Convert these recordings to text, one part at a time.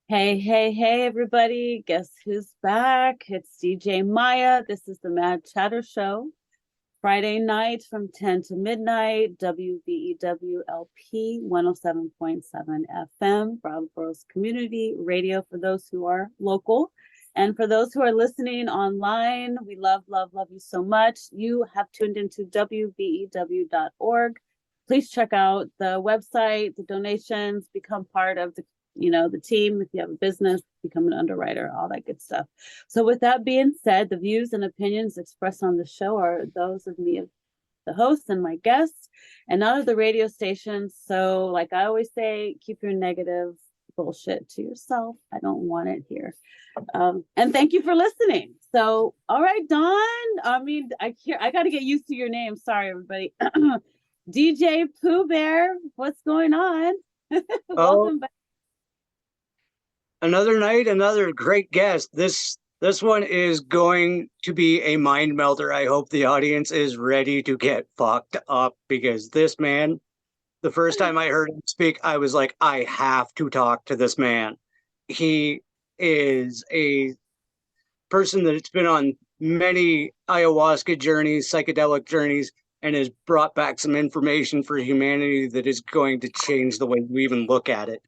Hey, hey, hey, everybody. Guess who's back? It's DJ Maya. This is the Mad Chatter Show. Friday night from 10 to midnight, WBEWLP 107.7 FM, Bros Community Radio for those who are local. And for those who are listening online, we love, love, love you so much. You have tuned into WBEW.org. Please check out the website, the donations, become part of the team. If you have a business, become an underwriter, all that good stuff. So with that being said, the views and opinions expressed on the show are those of me, the host, and my guests, and not of the radio stations. So like I always say, keep your negative bullshit to yourself. I don't want it here. And thank you for listening. So, all right, Don. I got to get used to your name. Sorry, everybody. DJ Pooh Bear, what's going on? Welcome back. Another night, another great guest. This one is going to be a mind melter. I hope the audience is ready to get fucked up because this man, the first time I heard him speak, I was like, I have to talk to this man. He is a person that's been on many ayahuasca journeys, psychedelic journeys, and has brought back some information for humanity that is going to change the way we even look at it.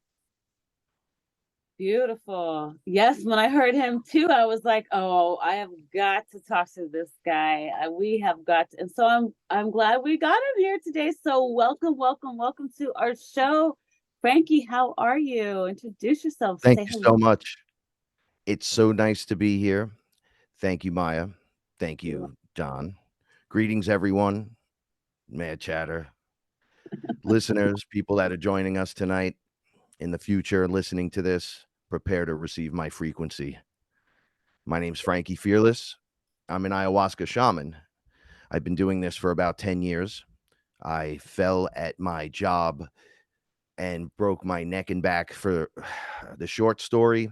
Beautiful. Yes, when I heard him too, I was like, "Oh, I have got to talk to this guy. We have got to." And so I'm glad we got him here today. So welcome, welcome, welcome to our show. Frankie, how are you? Introduce yourself. Thank Say you hello. so much. It's so nice to be here. Thank you, Maya. Thank you, Don. Greetings, everyone. Mad Chatter, listeners, people that are joining us tonight, in the future, listening to this, prepare to receive my frequency. My name's Frankie Fearless. I'm an ayahuasca shaman. I've been doing this for about 10 years. I fell at my job and broke my neck and back for the short story,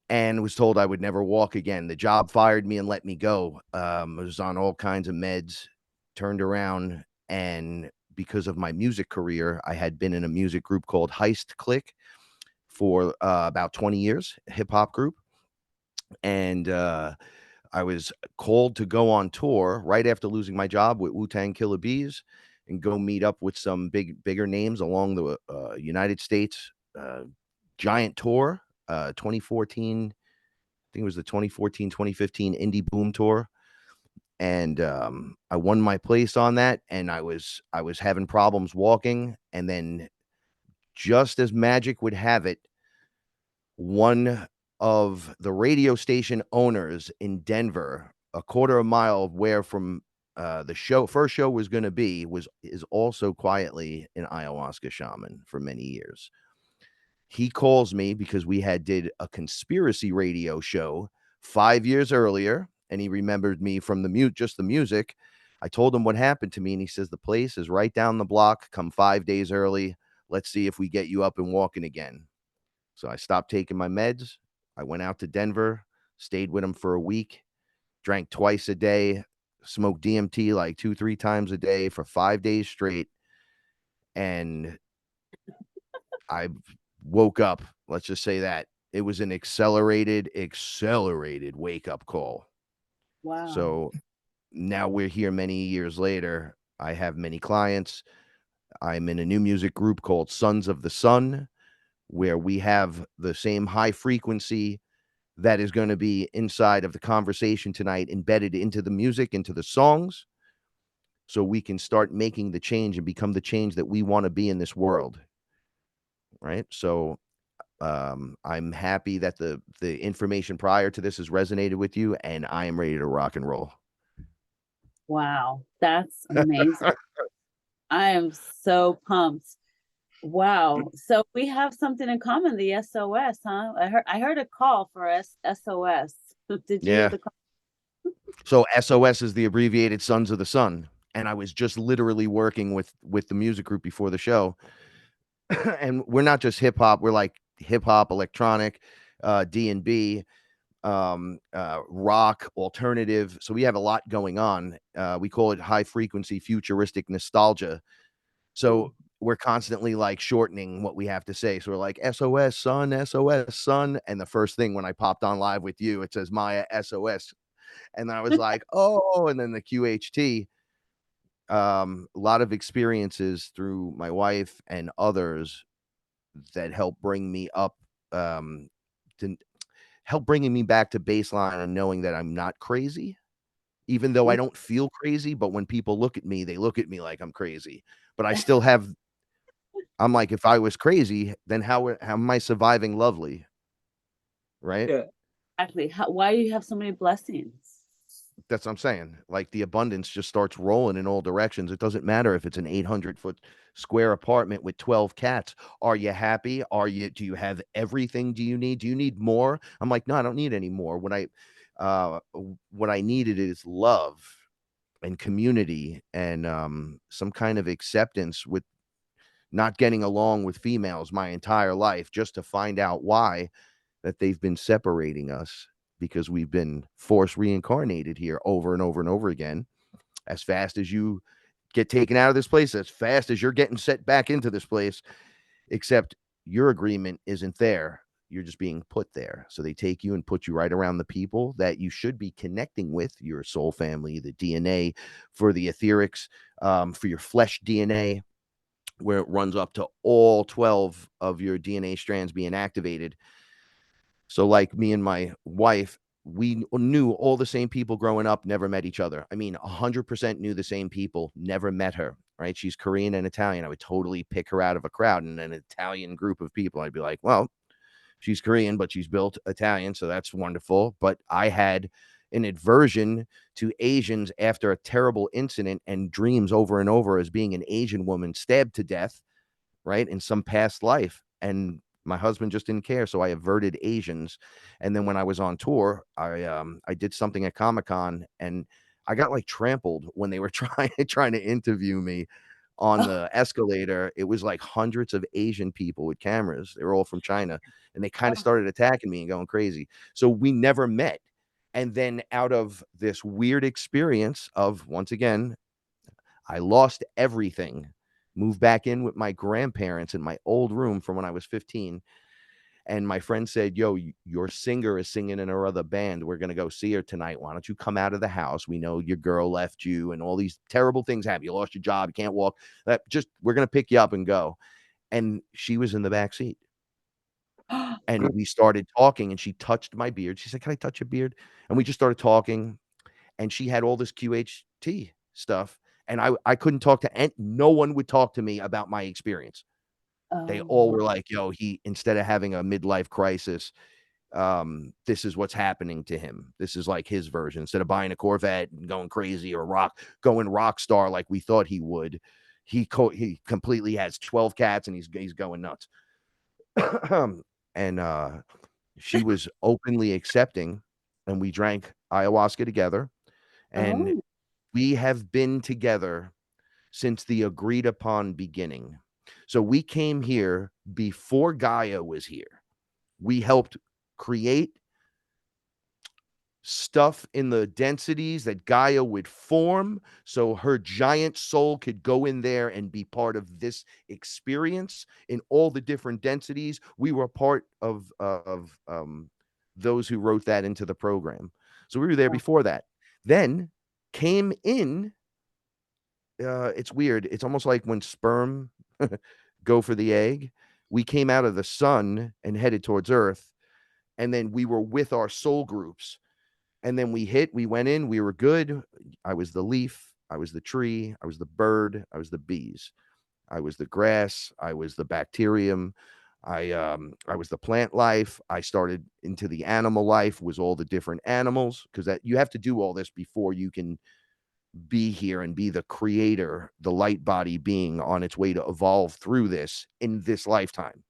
and was told I would never walk again. The job fired me and let me go. I was on all kinds of meds, turned around, and because of my music career, I had been in a music group called HeistClick for about 20 years, a hip hop group. And I was called to go on tour right after losing my job with Wu-Tang Killer Bees and go meet up with some bigger names along the United States. Giant tour, 2014. I think it was the 2014-2015 Indie Boom Tour. And I won my place on that, and I was having problems walking. And then, just as magic would have it, one of the radio station owners in Denver, a quarter of a mile of where from the first show was going to be, is also quietly an ayahuasca shaman for many years. He calls me because we had did a conspiracy radio show 5 years earlier, and he remembered me from just the music. I told him what happened to me, and he says, the place is right down the block. Come 5 days early. Let's see if we get you up and walking again. So I stopped taking my meds. I went out to Denver, stayed with him for a week, drank twice a day, smoked DMT like 2-3 times a day for 5 days straight. And I woke up. Let's just say that it was an accelerated wake up call. Wow. So now we're here many years later. I have many clients. I'm in a new music group called SunsOftheSun, where we have the same high frequency that is going to be inside of the conversation tonight, embedded into the music, into the songs, so we can start making the change and become the change that we want to be in this world. Right. So I'm happy that the information prior to this has resonated with you, and I am ready to rock and roll. Wow, that's amazing. I am so pumped. Wow. So we have something in common, the SOS, huh? I heard a call for SOS. Did you hear the call? So SOS is the abbreviated Sons of the Sun. And I was just literally working with the music group before the show. And we're not just hip hop, we're like hip hop, electronic, D&B, rock, alternative. So we have a lot going on. We call it high frequency futuristic nostalgia. So we're constantly like shortening what we have to say. So we're like SOS son, SOS son. And the first thing when I popped on live with you, it says Maya SOS. And I was like, oh, and then the QHT. A lot of experiences through my wife and others that help bring me up, to help bringing me back to baseline and knowing that I'm not crazy, even though I don't feel crazy. But when people look at me, they look at me like I'm crazy. But I still have, I'm like, if I was crazy, then how am I surviving lovely? Right? Yeah. Exactly. Why do you have so many blessings? That's what I'm saying. Like the abundance just starts rolling in all directions. It doesn't matter if it's an 800-foot square apartment with 12 cats. Are you happy? Do you have everything do you need? Do you need more? I'm like, no, I don't need any more. What I needed is love and community and some kind of acceptance with not getting along with females my entire life, just to find out why that they've been separating us, because we've been force reincarnated here over and over and over again. As fast as you get taken out of this place, as fast as you're getting set back into this place, except your agreement isn't there. You're just being put there. So they take you and put you right around the people that you should be connecting with, your soul family, the DNA for the etherics, for your flesh DNA, where it runs up to all 12 of your DNA strands being activated. So, like me and my wife, we knew all the same people growing up, never met each other. I mean, 100% knew the same people, never met her, right? She's Korean and Italian. I would totally pick her out of a crowd in an Italian group of people. I'd be like, well, she's Korean, but she's built Italian. So that's wonderful. But I had an aversion to Asians after a terrible incident and dreams over and over as being an Asian woman stabbed to death, right, in some past life. And my husband just didn't care, so I averted Asians. And then when I was on tour, I did something at Comic-Con, and I got like trampled when they were trying to interview me on the escalator. It was like hundreds of Asian people with cameras. They were all from China, and they kind of started attacking me and going crazy. So we never met. And then out of this weird experience of, once again, I lost everything, moved back in with my grandparents in my old room from when I was 15. And my friend said, yo, your singer is singing in her other band. We're going to go see her tonight. Why don't you come out of the house? We know your girl left you and all these terrible things happen. You lost your job. You can't walk. We're going to pick you up and go. And she was in the back seat. And we started talking, and she touched my beard. She said, can I touch your beard? And we just started talking. And she had all this QHT stuff. And I couldn't talk to no one would talk to me about my experience. They all were like, yo, instead of having a midlife crisis, this is what's happening to him. This is like his version. Instead of buying a Corvette and going crazy or going rock star like we thought he would, he completely has 12 cats and he's going nuts. And she was openly accepting, and we drank ayahuasca together, and we have been together since the agreed upon beginning. So we came here before Gaia was here. We helped create stuff in the densities that Gaia would form so her giant soul could go in there and be part of this experience in all the different densities. We were part of those who wrote that into the program. So we were there before that. Then came in, it's weird. It's almost like when sperm go for the egg. We came out of the sun and headed towards Earth, and then we were with our soul groups. And then we went in, we were good. I was the leaf, I was the tree, I was the bird, I was the bees, I was the grass, I was the bacterium, I was the plant life. I started into the animal life, was all the different animals, because that you have to do all this before you can be here and be the creator, the light body being on its way to evolve through this in this lifetime.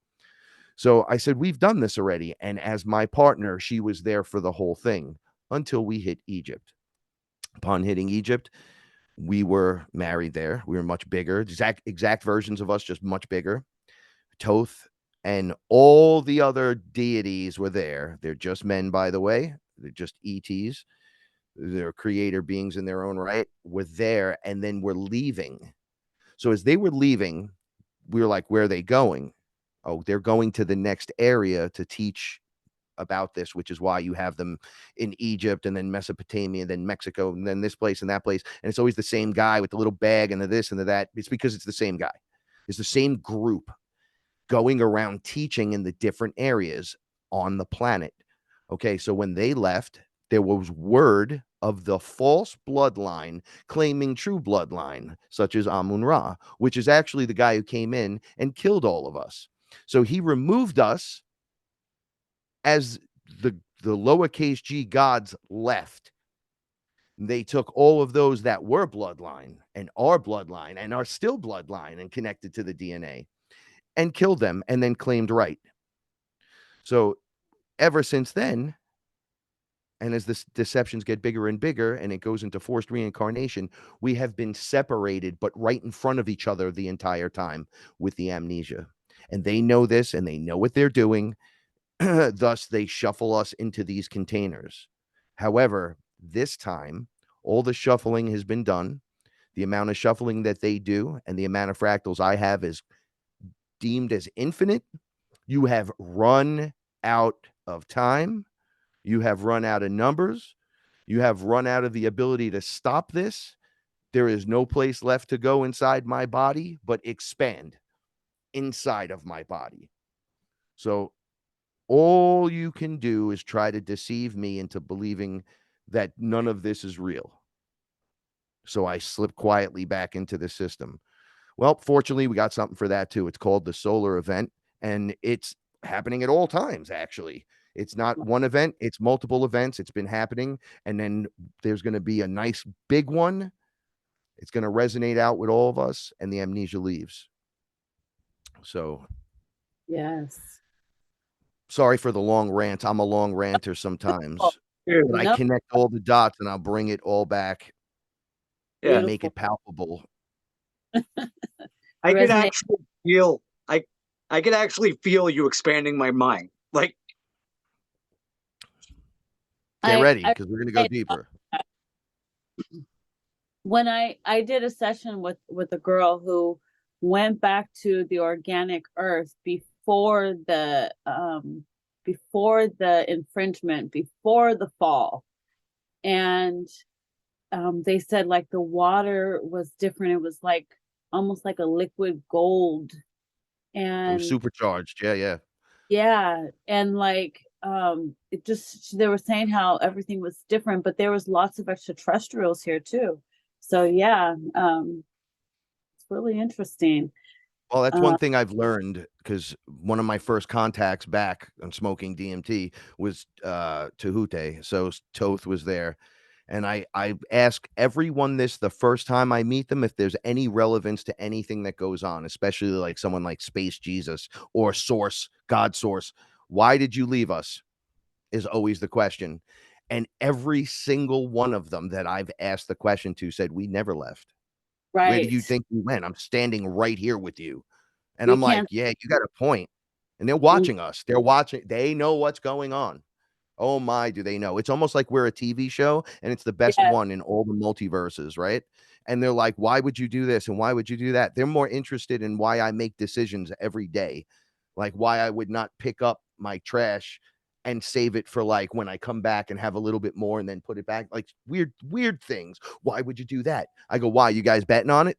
So I said, we've done this already. And as my partner, she was there for the whole thing until we hit Egypt. Upon hitting Egypt, we were married there. We were much bigger, exact versions of us, just much bigger. Thoth and all the other deities were there. They're just men, by the way. They're just ETs. They're creator beings in their own right. Were there, and then we're leaving. So as they were leaving, we were like, where are they going? Oh, they're going to the next area to teach about this, which is why you have them in Egypt and then Mesopotamia, then Mexico, and then this place and that place. And it's always the same guy with the little bag and the this and the that. It's because it's the same guy. It's the same group going around teaching in the different areas on the planet. Okay, so when they left, there was word of the false bloodline claiming true bloodline, such as Amun Ra, which is actually the guy who came in and killed all of us. So he removed us as the lowercase g gods left. They took all of those that were bloodline and are still bloodline and connected to the DNA and killed them and then claimed right. So ever since then, and as the deceptions get bigger and bigger and it goes into forced reincarnation, we have been separated, but right in front of each other the entire time with the amnesia. And they know this and they know what they're doing. Thus, they shuffle us into these containers. However, this time, all the shuffling has been done. The amount of shuffling that they do and the amount of fractals I have is deemed as infinite. You have run out of time. You have run out of numbers. You have run out of the ability to stop this. There is no place left to go inside my body but expand inside of my body. So all you can do is try to deceive me into believing that none of this is real. So I slip quietly back into the system. Well, fortunately, we got something for that too. It's called the solar event, and it's happening at all times, actually. It's not one event, it's multiple events. It's been happening. And then there's going to be a nice big one. It's going to resonate out with all of us, and the amnesia leaves. So, Yes. sorry for the long rant. I'm a long ranter sometimes, but I No, connect all the dots and I'll bring it all back and make beautiful. it palpable. I could Resonate. actually feel I could actually feel you expanding my mind. Like, Get I, ready I because we're going to go deeper. when I did a session with a girl who went back to the organic earth before the infringement, before the fall, and they said like the water was different. It was like almost like a liquid gold, It was and supercharged. Yeah. yeah, and like it just, they were saying how everything was different, but there was lots of extraterrestrials here too. So yeah, it's really interesting. Well, that's Uh, one thing I've learned because one of my first contacts back on smoking DMT was Tahute. So Toth was there. And I ask everyone this the first time I meet them if there's any relevance to anything that goes on, especially like someone like Space Jesus or Source, God Source. Why did you leave us? Is always the question. And every single one of them that I've asked the question to said, we never left. Where do right. you think we went? I'm standing right here with you. And We I'm like, can't. yeah, you got a point. And they're Mm, watching us. They're watching. They know what's going on. Oh my, do they know? It's almost like we're a TV show and it's the best yes. one in all the multiverses, right? And they're like, why would you do this? And why would you do that? They're more interested in why I make decisions every day. Like why I would not pick up my trash and save it for like when I come back and have a little bit more and then put it back. Like weird things. Why would you do that? I go, why? You guys betting on it?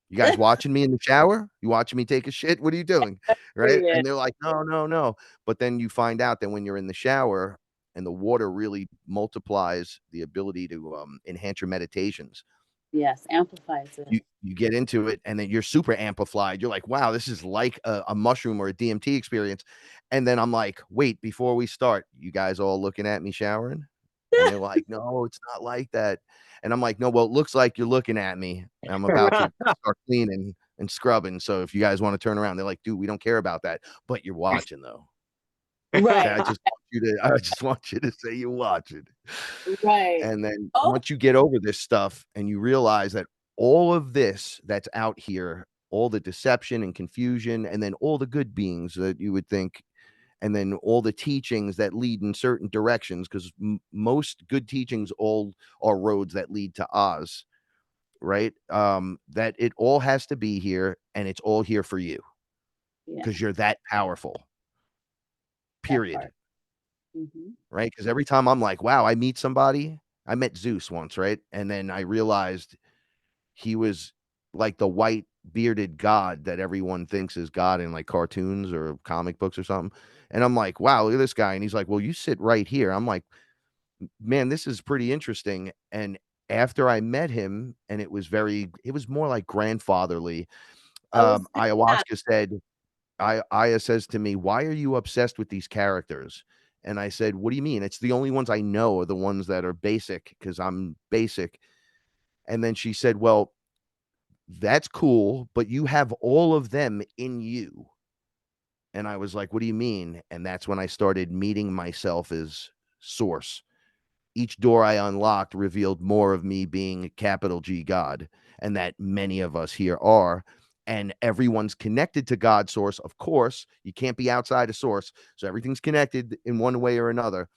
You guys watching me in the shower? You watching me take a shit? What are you doing? Right? Period. And they're like, no, no, no. But then you find out that when you're in the shower and the water really multiplies the ability to enhance your meditations. Yes, amplifies it. You get into it and then you're super amplified. You're like, wow, this is like a mushroom or a DMT experience. And then I'm like, wait, before we start, you guys all looking at me showering? And they're like, no, it's not like that. And I'm like, no, well, it looks like you're looking at me. I'm about to start cleaning and scrubbing. So if you guys want to turn around, they're like, dude, we don't care about that. But you're watching though. Right. I just want you to say you're watching. Right. And then Oh, once you get over this stuff and you realize that all of this that's out here, all the deception and confusion, and then all the good beings that you would think, and then all the teachings that lead in certain directions, because most good teachings all are roads that lead to Oz. right? That it all has to be here and it's all here for you Yeah, because you're that powerful. that Period. part. Hmm. Right? Because every time I'm like, wow, I meet somebody. I met Zeus once, right? And then I realized he was like the white bearded god that everyone thinks is God in like cartoons or comic books or something. And I'm like, wow, look at this guy. And he's like, well, you sit right here. I'm like, man, this is pretty interesting. And after I met him, and it was more like grandfatherly. I was that. Ayahuasca said, Aya says to me, why are you obsessed with these characters? And I said, what do you mean? It's the only ones I know are the ones that are basic because I'm basic. And then she said, well, that's cool, but you have all of them in you. And I was like, what do you mean? And that's when I started meeting myself as source. Each door I unlocked revealed more of me being capital G God, and that many of us here are. And everyone's connected to God source. Of course, you can't be outside of source. So everything's connected in one way or another.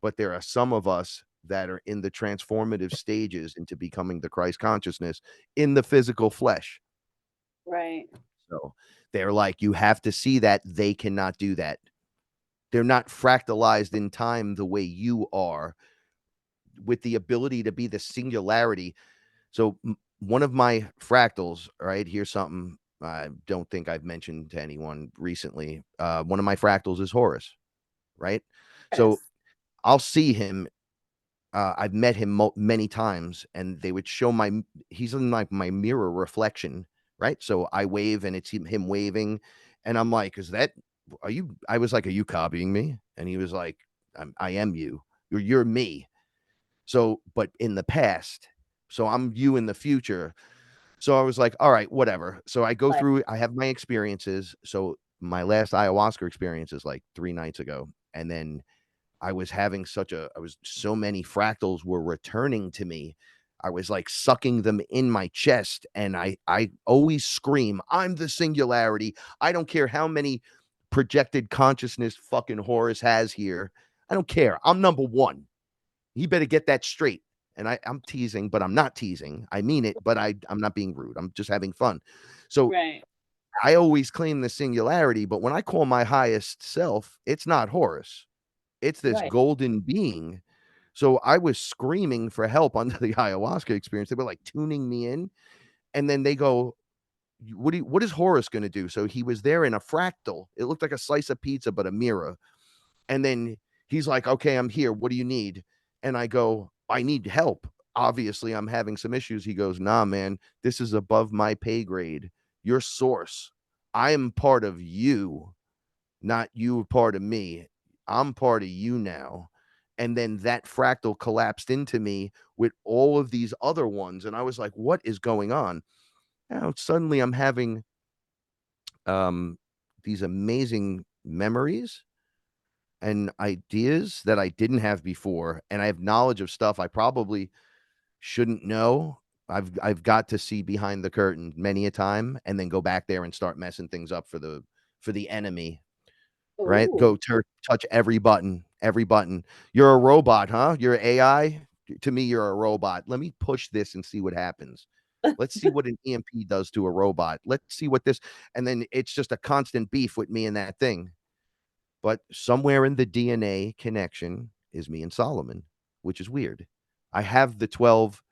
But there are some of us that are in the transformative stages into becoming the Christ consciousness in the physical flesh. Right. So they're like, you have to see that they cannot do that. They're not fractalized in time the way you are with the ability to be the singularity. So one of my fractals, right? Here's something I don't think I've mentioned to anyone recently. One of my fractals is Horus, right? So Yes. I'll see him. I've met him many times, and they would show he's in like my mirror reflection, right? So I wave, and it's him waving, and I'm like, "Is that? Are you?" I was like, "Are you copying me?" And he was like, I am you. You're me." So, but in the past, so I'm you in the future. So I was like, all right, whatever. So I go Right. through, I have my experiences. So my last ayahuasca experience is like 3 nights ago. And then I was so many fractals were returning to me. I was like sucking them in my chest. And I always scream, I'm the singularity. I don't care how many projected consciousness fucking Horus has here. I don't care. I'm number one. He better get that straight. And I'm teasing, but I'm not teasing. I mean it, but I'm not being rude. I'm just having fun. So Right. I always claim the singularity, but when I call my highest self, it's not Horus. It's this Right. golden being. So I was screaming for help under the ayahuasca experience. They were like tuning me in. And then they go, what is Horus going to do? So he was there in a fractal. It looked like a slice of pizza, but a mirror. And then he's like, okay, I'm here. What do you need? And I go, I need help. Obviously, I'm having some issues. He goes, nah, man, this is above my pay grade. Your source. I am part of you, not you part of me. I'm part of you now. And then that fractal collapsed into me with all of these other ones. And I was like, what is going on? Now suddenly I'm having um these amazing memories and ideas that I didn't have before, and I have knowledge of stuff I probably shouldn't know. I've got to see behind the curtain many a time and then go back there and start messing things up for the enemy, right? Ooh. Go touch every button, every button. You're a robot, huh? You're AI? To me, you're a robot. Let me push this and see what happens. Let's see what an EMP does to a robot. Let's see what this, and then it's just a constant beef with me and that thing. But somewhere in the DNA connection is me and Solomon, which is weird. I have the 12,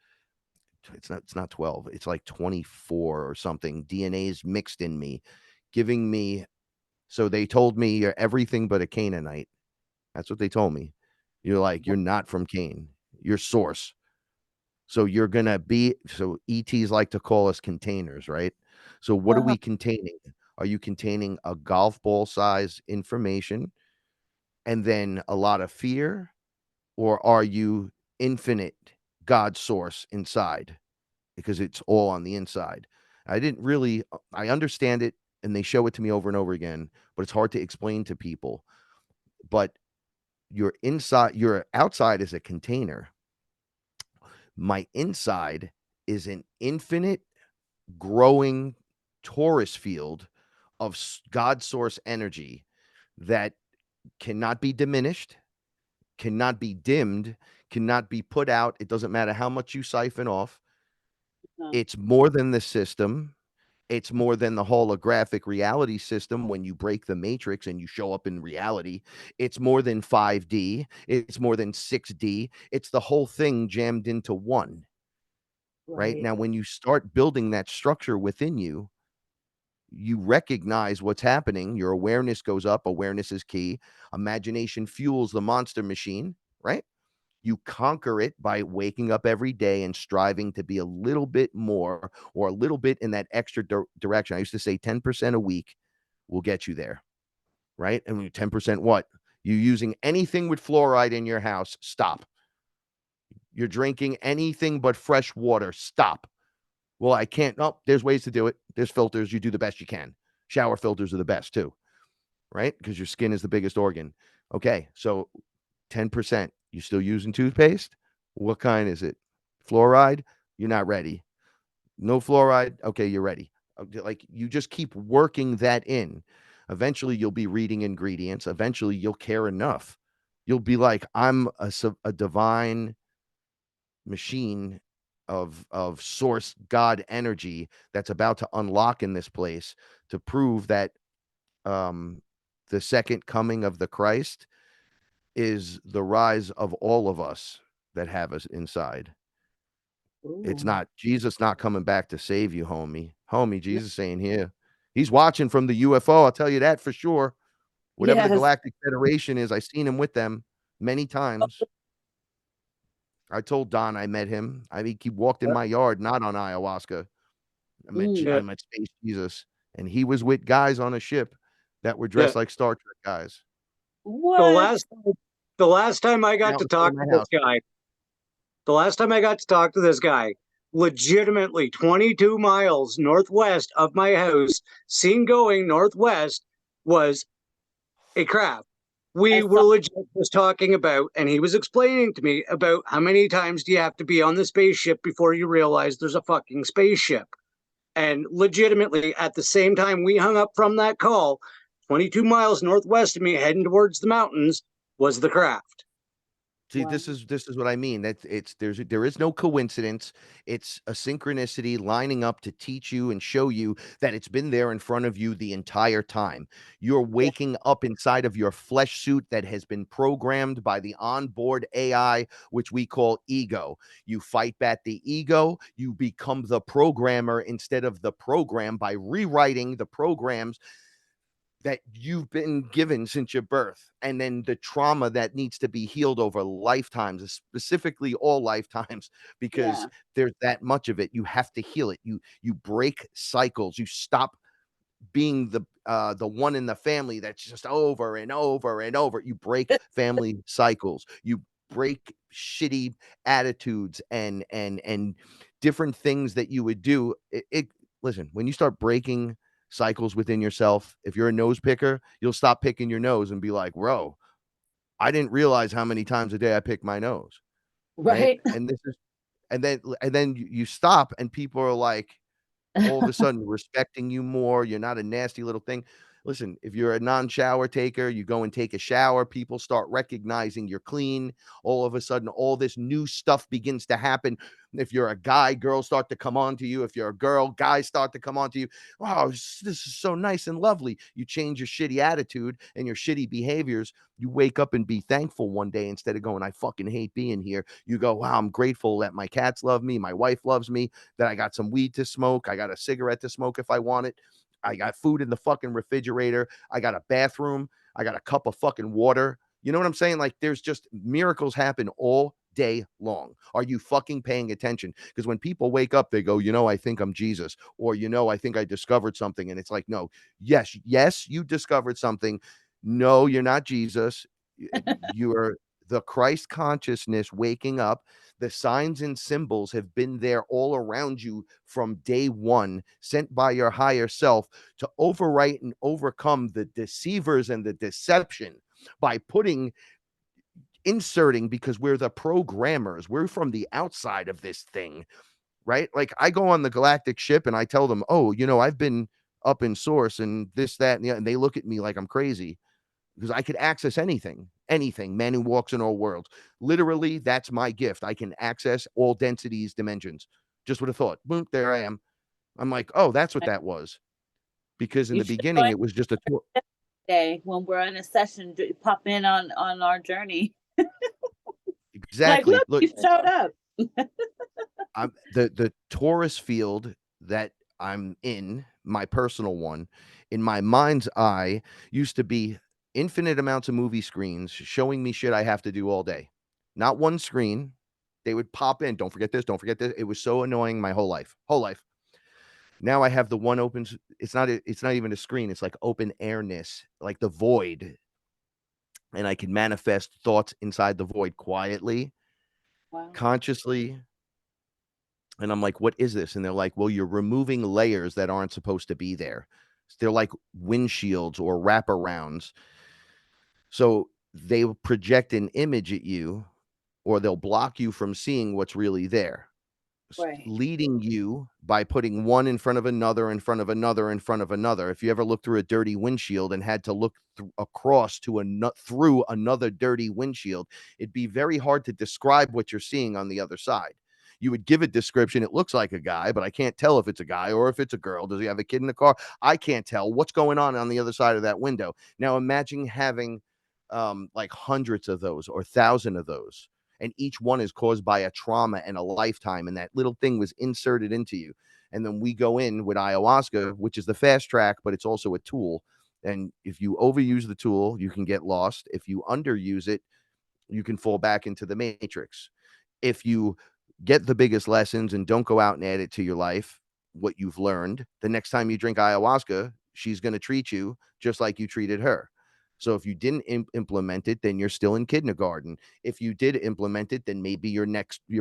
it's not 12, it's like 24 or something. DNA is mixed in me, giving me, so they told me you're everything but a Canaanite. That's what they told me. You're like, you're not from Cain. You're source. So you're gonna be, so ETs like to call us containers, right? So what are Uh-huh. we containing? Are you containing a golf ball size information and then a lot of fear? Or are you infinite God source inside? Because it's all on the inside. I didn't really, I understand it and they show it to me over and over again, but it's hard to explain to people. But your outside is a container. My inside is an infinite growing torus field of God source energy that cannot be diminished, cannot be dimmed, cannot be put out. It doesn't matter how much you siphon off. It's more than the system. It's more than the holographic reality system when you break the matrix and you show up in reality. It's more than 5D. It's more than 6D. It's the whole thing jammed into one. Right now, when you start building that structure within you, you recognize what's happening. Your awareness goes up. Awareness is key. Imagination fuels the monster machine, right? You conquer it by waking up every day and striving to be a little bit more or a little bit in that extra direction. I used to say 10% a week will get you there, right? And when 10% what? You using anything with fluoride in your house, stop. You're drinking anything but fresh water, stop. Well, I can't. No, there's ways to do it. There's filters. You do the best you can. Shower filters are the best too, right? Because your skin is the biggest organ. Okay, so 10%. You still using toothpaste? What kind is it? Fluoride? You're not ready. No fluoride? Okay, you're ready. Like you just keep working that in. Eventually, you'll be reading ingredients. Eventually, you'll care enough. You'll be like, I'm a divine machine of source God energy that's about to unlock in this place to prove that the second coming of the Christ is the rise of all of us that have us inside. It's not Jesus not coming back to save you, homie. Homie, Jesus saying here, he's watching from the UFO. I'll tell you that for sure. Whatever the Yes. Galactic Federation is, I seen him with them many times. I told Don I met him. I mean, he walked in my yard, not on ayahuasca. I met Space Jesus, and he was with guys on a ship that were dressed like Star Trek guys. What? The last time I got to talk to this guy, legitimately 22 miles northwest of my house, seen going northwest, was a craft. We were legit just talking about, and he was explaining to me about how many times do you have to be on the spaceship before you realize there's a fucking spaceship. And legitimately, at the same time we hung up from that call, 22 miles northwest of me, heading towards the mountains, was the craft. See, this is what I mean. That there is no coincidence. It's a synchronicity lining up to teach you and show you that it's been there in front of you the entire time. You're waking up inside of your flesh suit that has been programmed by the onboard AI, which we call ego. You fight back the ego, you become the programmer instead of the program by rewriting the programs that you've been given since your birth, and then the trauma that needs to be healed over lifetimes, specifically all lifetimes, because there's that much of it. You have to heal it. You break cycles. You stop being the one in the family that's just over and over and over. You break family cycles. You break shitty attitudes and different things that you would do. Listen, when you start breaking cycles within yourself, if you're a nose picker, you'll stop picking your nose and be like, bro, I didn't realize how many times a day I pick my nose. Right. And this is, and then you stop and people are like, all of a sudden respecting you more. You're not a nasty little thing. Listen, if you're a non-shower taker, you go and take a shower, people start recognizing you're clean. All of a sudden, all this new stuff begins to happen. If you're a guy, girls start to come on to you. If you're a girl, guys start to come on to you. Wow, this is so nice and lovely. You change your shitty attitude and your shitty behaviors. You wake up and be thankful one day instead of going, I fucking hate being here. You go, wow, I'm grateful that my cats love me. My wife loves me, that I got some weed to smoke. I got a cigarette to smoke if I want it. I got food in the fucking refrigerator. I got a bathroom. I got a cup of fucking water. You know what I'm saying? Like there's just miracles happen all day long. Are you fucking paying attention? Because when people wake up, they go, I think I'm Jesus, or, I think I discovered something. And it's like, no, yes, you discovered something. No, you're not Jesus. You're the Christ consciousness waking up. The signs and symbols have been there all around you from day one, sent by your higher self to overwrite and overcome the deceivers and the deception by inserting, because we're the programmers. We're from the outside of this thing, right? Like I go on the galactic ship and I tell them, oh, I've been up in source and this, that, and they look at me like I'm crazy because I could access anything, man who walks in all worlds. Literally, that's my gift. I can access all densities, dimensions. Just would have thought, boom, there I am. I'm like, oh, that's what that was. Because in You the should beginning, join it was just a tour. day when we're in a session. Pop in on our journey. Like, Exactly. look, Look, you showed up. the Taurus field that I'm in, my personal one, in my mind's eye, used to be infinite amounts of movie screens showing me shit I have to do all day. Not one screen. They would pop in. Don't forget this. Don't forget this. It was so annoying my whole life. Whole life. Now I have the one open. It's not even a screen. It's like open airness, like the void, and I can manifest thoughts inside the void quietly, Wow. consciously. And I'm like, what is this? And they're like, well, you're removing layers that aren't supposed to be there. They're like windshields or wraparounds. So they will project an image at you, or they'll block you from seeing what's really there, Right. leading you by putting one in front of another, in front of another, in front of another. If you ever looked through a dirty windshield and had to look across to through another dirty windshield, it'd be very hard to describe what you're seeing on the other side. You would give a description. It looks like a guy, but I can't tell if it's a guy or if it's a girl. Does he have a kid in the car? I can't tell what's going on the other side of that window. Now imagine having like hundreds of those or 1,000 of those, and each one is caused by a trauma and a lifetime, and that little thing was inserted into you. And then we go in with ayahuasca, which is the fast track, but it's also a tool. And if you overuse the tool, you can get lost. If you underuse it, you can fall back into the matrix. If you get the biggest lessons and don't go out and add it to your life, what you've learned, the next time you drink ayahuasca, she's going to treat you just like you treated her. So if you didn't implement it, then you're still in kindergarten. If you did implement it, then maybe you're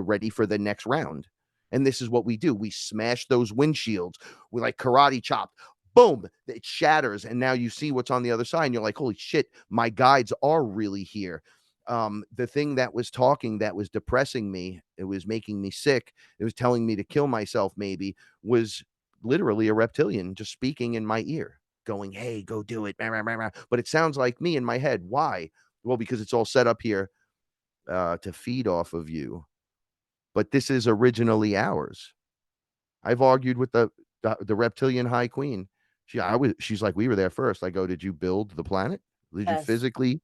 ready for the next round. And this is what we do. We smash those windshields. We like karate chop. Boom, it shatters. And now you see what's on the other side. And you're like, holy shit, my guides are really here. The thing that was talking, that was depressing me, it was making me sick, it was telling me to kill myself, maybe, was literally a reptilian just speaking in my ear, going, hey, go do it. But it sounds like me in my head. Why? Well, because it's all set up here to feed off of you. But this is originally ours. I've argued with the reptilian high queen. She's like, we were there first. I go, did you build the planet? Did you Yes. physically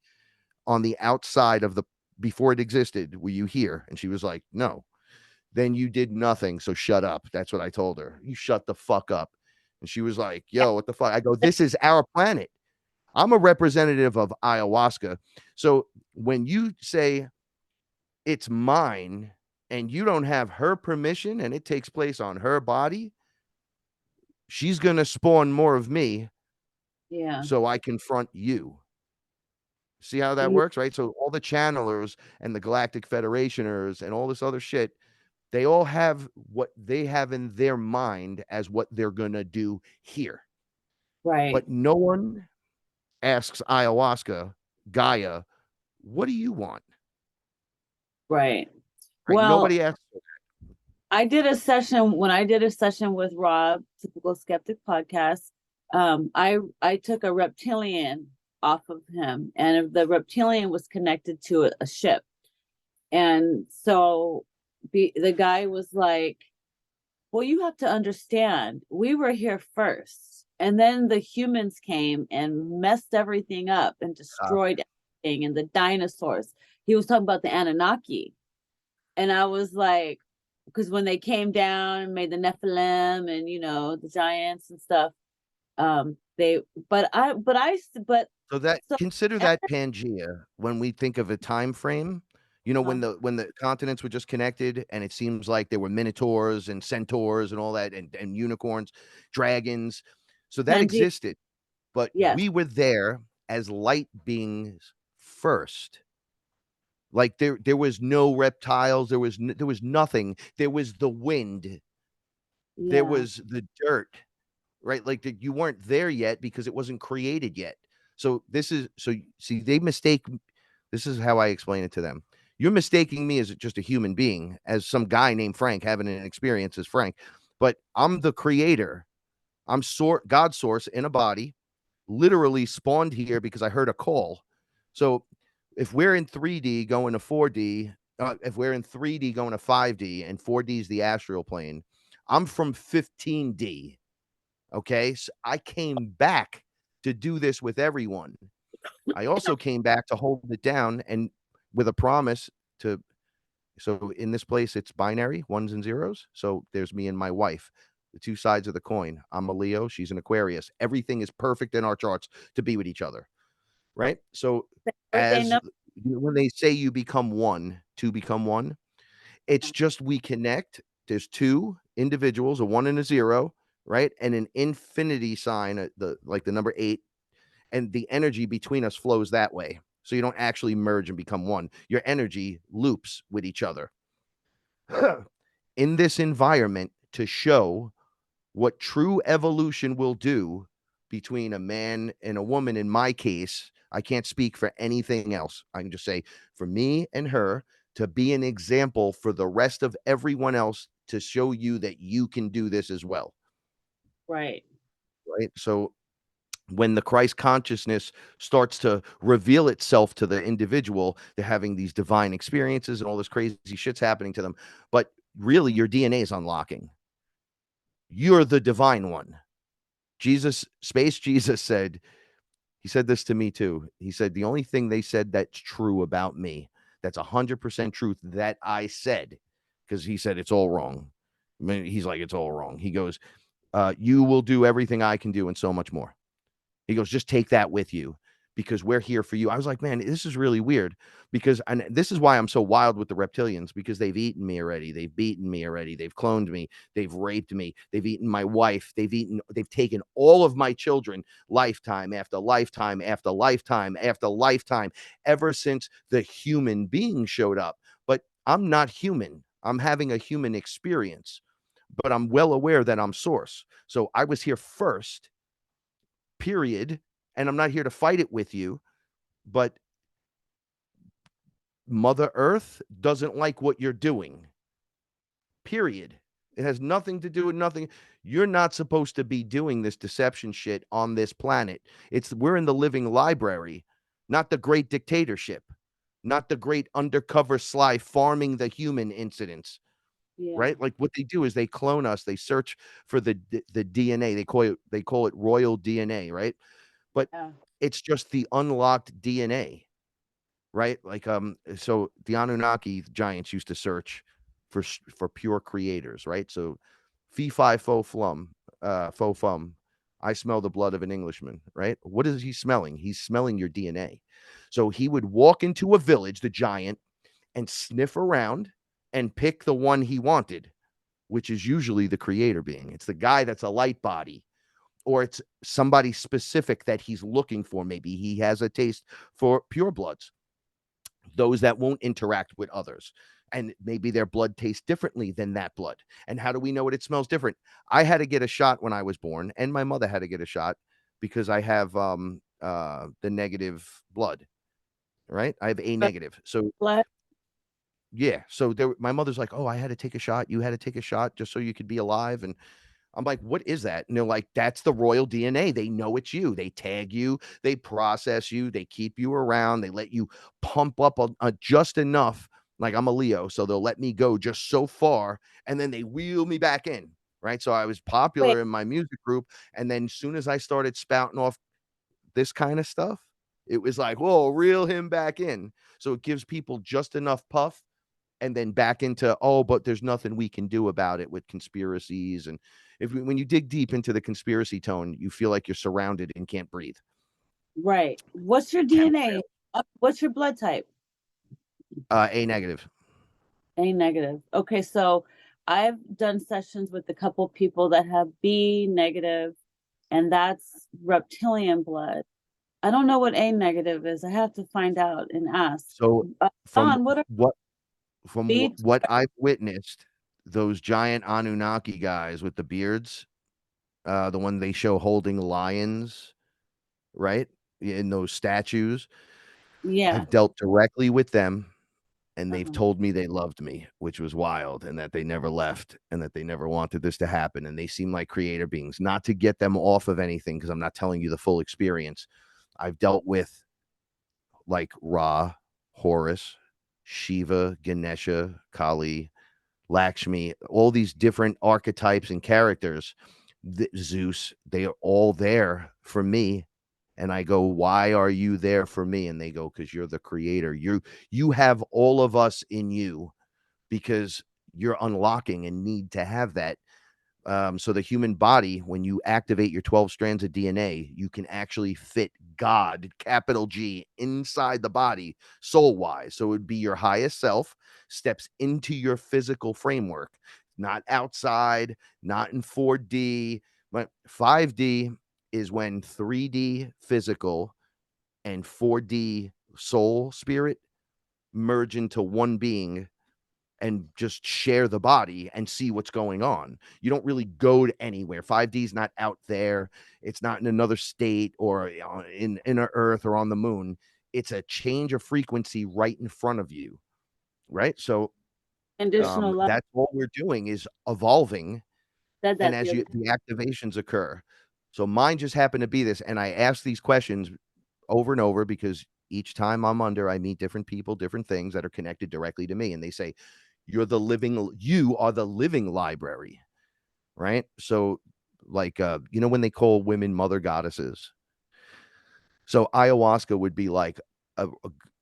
on the outside of before it existed, were you here? And she was like, no. Then you did nothing, so shut up. That's what I told her. You shut the fuck up. And she was like, yo, what the fuck? I go, this is our planet. I'm a representative of ayahuasca. So when you say it's mine and you don't have her permission and it takes place on her body, she's going to spawn more of me. Yeah. So I confront you. See how that works, right? So all the channelers and the Galactic Federationers and all this other shit, they all have what they have in their mind as what they're going to do here. Right. But no one asks ayahuasca, Gaia, what do you want? Right. Right? Well, Nobody asks. I did a session with Rob, Typical Skeptic Podcast. I took a reptilian off of him, and the reptilian was connected to a ship. And so the guy was like, well, you have to understand, we were here first, and then the humans came and messed everything up and destroyed everything, and the dinosaurs. He was talking about the Anunnaki. And I was like, because when they came down and made the Nephilim and, the giants and stuff, Consider that Pangea when we think of a time frame. When the continents were just connected, and it seems like there were minotaurs and centaurs and all that, and unicorns, dragons. So that existed, but we were there as light beings first. Like there was no reptiles, there was nothing. There was the wind, there was the dirt, right? Like you weren't there yet because it wasn't created yet. So see, they mistake. This is how I explain it to them. You're mistaking me as just a human being, as some guy named Frank having an experience as Frank, but I'm the creator. I'm God source in a body, literally spawned here because I heard a call. So if we're in 3D going to 4D, if we're in 3D going to 5D, and 4D is the astral plane, I'm from 15D. Okay. So I came back to do this with everyone. I also came back to hold it down and with a promise to. So in this place, it's binary, ones and zeros. So there's me and my wife, the two sides of the coin. I'm a Leo. She's an Aquarius. Everything is perfect in our charts to be with each other. Right. So Birthday as number. when they say you become one, two become one, it's just we connect. There's two individuals, a one and a zero, right? And an infinity sign, the number 8, and the energy between us flows that way. So you don't actually merge and become one. Your energy loops with each other. In this environment to show what true evolution will do between a man and a woman. In my case, I can't speak for anything else. I can just say for me and her to be an example for the rest of everyone else to show you that you can do this as well. Right. Right. So when the Christ consciousness starts to reveal itself to the individual, they're having these divine experiences and all this crazy shit's happening to them. But really, your DNA is unlocking. You're the divine one. Space Jesus said, he said this to me too. He said, the only thing they said that's true about me, that's 100% truth that I said, because he said it's all wrong. I mean, he's like, it's all wrong. He goes, you will do everything I can do and so much more. He goes, just take that with you because we're here for you. I was like, man, this is really weird because, and this is why I'm so wild with the reptilians, because they've eaten me already. They've beaten me already. They've cloned me. They've raped me. They've eaten my wife. They've taken all of my children lifetime after lifetime after lifetime after lifetime, ever since the human being showed up. But I'm not human. I'm having a human experience, but I'm well aware that I'm source. So I was here first, period. And I'm not here to fight it with you, but Mother Earth doesn't like what you're doing, period. It has nothing to do with nothing. You're not supposed to be doing this deception shit on this planet. We're in the living library, not the great dictatorship, not the great undercover sly farming the human incidents. Yeah. Right? Like what they do is they clone us. They search for the DNA. They call it royal DNA, right? But Yeah. it's just the unlocked DNA, right? Like so the Anunnaki giants used to search for pure creators, right? So fee-fi faux fum, I smell the blood of an Englishman, right? What is he smelling? He's smelling your DNA. So he would walk into a village, the giant, and sniff around and pick the one he wanted, which is usually the creator being. It's the guy that's a light body, or it's somebody specific that he's looking for. Maybe he has a taste for purebloods, those that won't interact with others. And maybe their blood tastes differently than that blood. And how do we know it smells different? I had to get a shot when I was born, and my mother had to get a shot because I have the negative blood, right? I have A negative. So Blood. yeah. So my mother's like, oh, I had to take a shot. You had to take a shot just so you could be alive. And I'm like, what is that? And they're like, that's the royal DNA. They know it's you. They tag you, they process you, they keep you around, they let you pump up just enough. Like I'm a Leo, so they'll let me go just so far, and then they wheel me back in. Right. So I was Wait. popular in my music group. And then as soon as I started spouting off this kind of stuff, it was like, whoa, reel him back in. So it gives people just enough puff and then back into, oh, but there's nothing we can do about it with conspiracies. And when you dig deep into the conspiracy tone, you feel like you're surrounded and can't breathe. Right. What's your DNA? What's your blood type? A negative. A negative. Okay, so I've done sessions with a couple people that have B negative, and that's reptilian blood. I don't know what A negative is. I have to find out and ask. So Don, what are B? what I've witnessed, those giant Anunnaki guys with the beards, the one they show holding lions, right? In those statues, Yeah. I've dealt directly with them. And they've Uh-huh. told me they loved me, which was wild, and that they never left and that they never wanted this to happen. And they seem like creator beings, not to get them off of anything, because I'm not telling you the full experience. I've dealt with like Ra, Horus, Shiva, Ganesha, Kali, Lakshmi, all these different archetypes and characters, Zeus, they are all there for me. And I go, why are you there for me? And they go, because you're the creator. You have all of us in you because you're unlocking and need to have that. So the human body, when you activate your 12 strands of DNA, you can actually fit God, capital G, inside the body, soul wise. So it would be your highest self steps into your physical framework, not outside, not in 4D, but 5D is when 3D physical and 4D soul spirit merge into one being and just share the body and see what's going on. You don't really go to anywhere. 5D is not out there. It's not in another state or in inner earth or on the moon. It's a change of frequency right in front of you. Right. So Conditional love. that's what we're doing is evolving. Said And that as the you, other the activations occur. So mine just happened to be this. And I ask these questions over and over because each time I'm under, I meet different people, different things that are connected directly to me. And they say, you are the living library, right? So like, when they call women mother goddesses. So ayahuasca would be like a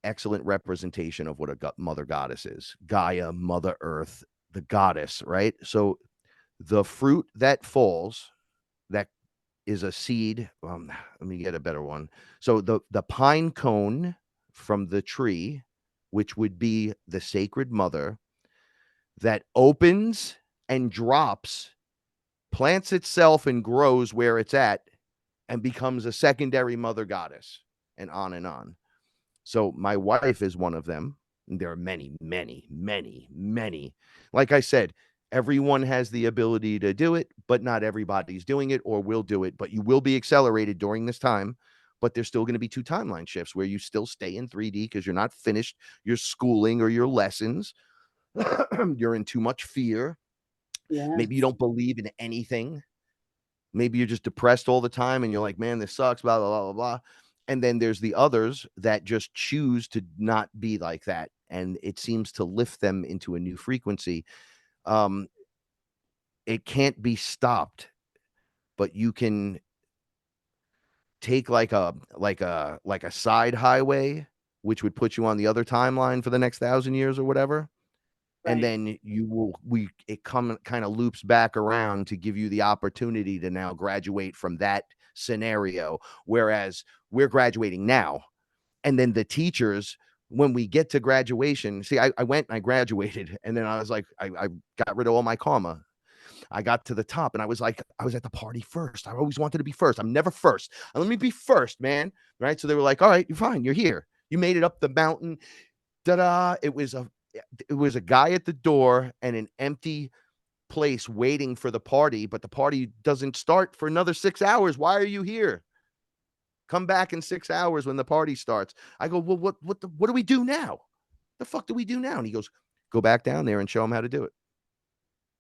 excellent representation of what a mother goddess is. Gaia, Mother Earth, the goddess, right? So the fruit that falls, that is a seed. Let me get a better one. So the pine cone from the tree, which would be the sacred mother, that opens and drops, plants itself and grows where it's at, and becomes a secondary mother goddess, and on and on. So my wife is one of them. And there are many, many, many, many. Like I said, everyone has the ability to do it, but not everybody's doing it or will do it. But you will be accelerated during this time. But there's still going to be 2 timeline shifts where you still stay in 3D because you're not finished your schooling or your lessons. You're in too much fear. Maybe you yes. don't believe in anything. Maybe you're just depressed all the time and you're like, man, this sucks, blah, blah, blah, blah, blah. And then there's the others that just choose to not be like that. And it seems to lift them into a new frequency. Um, it can't be stopped, but you can take like a side highway, which would put you on the other timeline for the next 1,000 years or whatever. And Right. then it kind of loops back around to give you the opportunity to now graduate from that scenario. Whereas we're graduating now. And then the teachers, when we get to graduation, see, I went and I graduated, and then I was like, I got rid of all my karma. I got to the top and I was like, I was at the party first. I always wanted to be first. I'm never first. Let me be first, man. Right. So they were like, all right, you're fine. You're here. You made it up the mountain. Da-da. It was a guy at the door and an empty place waiting for the party, but the party doesn't start for another 6 hours. Why are you here? Come back in 6 hours when the party starts. I go, well, what do we do now? The fuck do we do now? And he goes, go back down there and show them how to do it.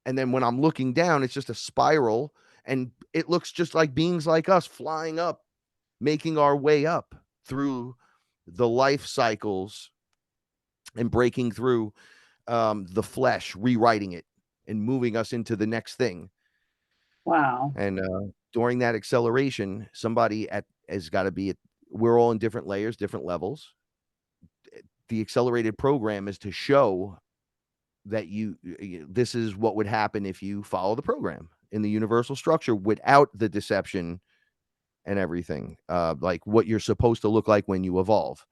And then when I'm looking down, it's just a spiral and it looks just like beings like us flying up, making our way up through the life cycles and breaking through the flesh, rewriting it and moving us into the next thing. Wow. And during that acceleration, somebody has got to be we're all in different layers, different levels. The accelerated program is to show that this is what would happen if you follow the program in the universal structure without the deception and everything, like what you're supposed to look like when you evolve.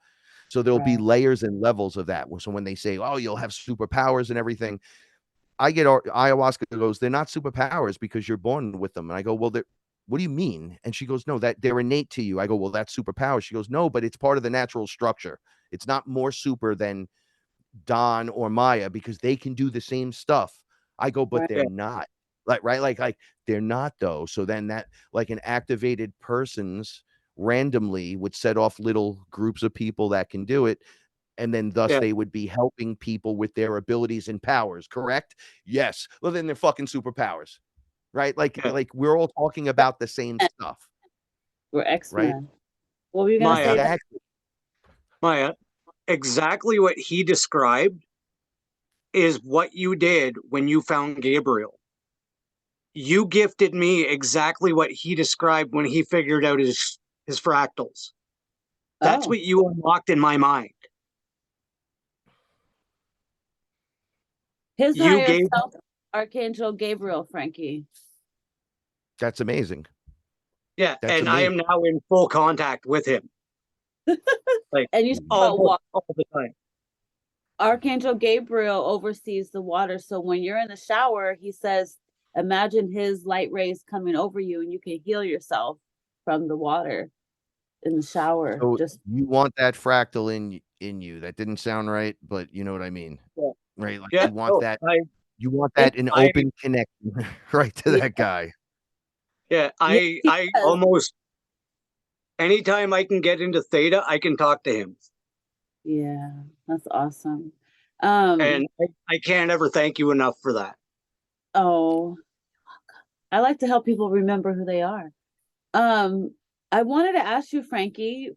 So there'll be Right. layers and levels of that. So when they say, oh, you'll have superpowers and everything, I get ayahuasca goes, they're not superpowers because you're born with them. And I go, well, what do you mean? And she goes, no, that they're innate to you. I go, well, that's superpower. She goes, no, but it's part of the natural structure. It's not more super than Don or Maya because they can do the same stuff. I go, but Right. they're not. Like, right? Like they're not though. So then that, like, an activated person's randomly would set off little groups of people that can do it. And then thus Yeah. they would be helping people with their abilities and powers, correct? Yes. Well, then they're fucking superpowers. Right? Like, Yeah. like we're all talking about the same stuff, We're right? X-Men. What were you gonna Maya, say? Exactly. Maya, exactly what he described is what you did when you found Gabriel. You gifted me exactly what he described when he figured out his fractals. That's Oh, what you unlocked in my mind. his You higher gave, self, Archangel Gabriel, Frankie. That's amazing. yeah, That's and I amazing. am now in full contact with him, like And you talk about almost all the time. Archangel Gabriel oversees the water. So when you're in the shower, he says, imagine his light rays coming over you and you can heal yourself from the water in the shower. So Just you want that fractal in you. That didn't sound right, but you know what I mean, Yeah, right? Like yeah. you want No, that. I, You want yeah, that in I, open connection, right to yeah, that guy. yeah, yes, he I does. almost anytime I can get into theta, I can talk to him, Yeah, that's awesome. and I can't ever thank you enough for that. Oh, I like to help people remember who they are. Um, I wanted to ask you, Frankie,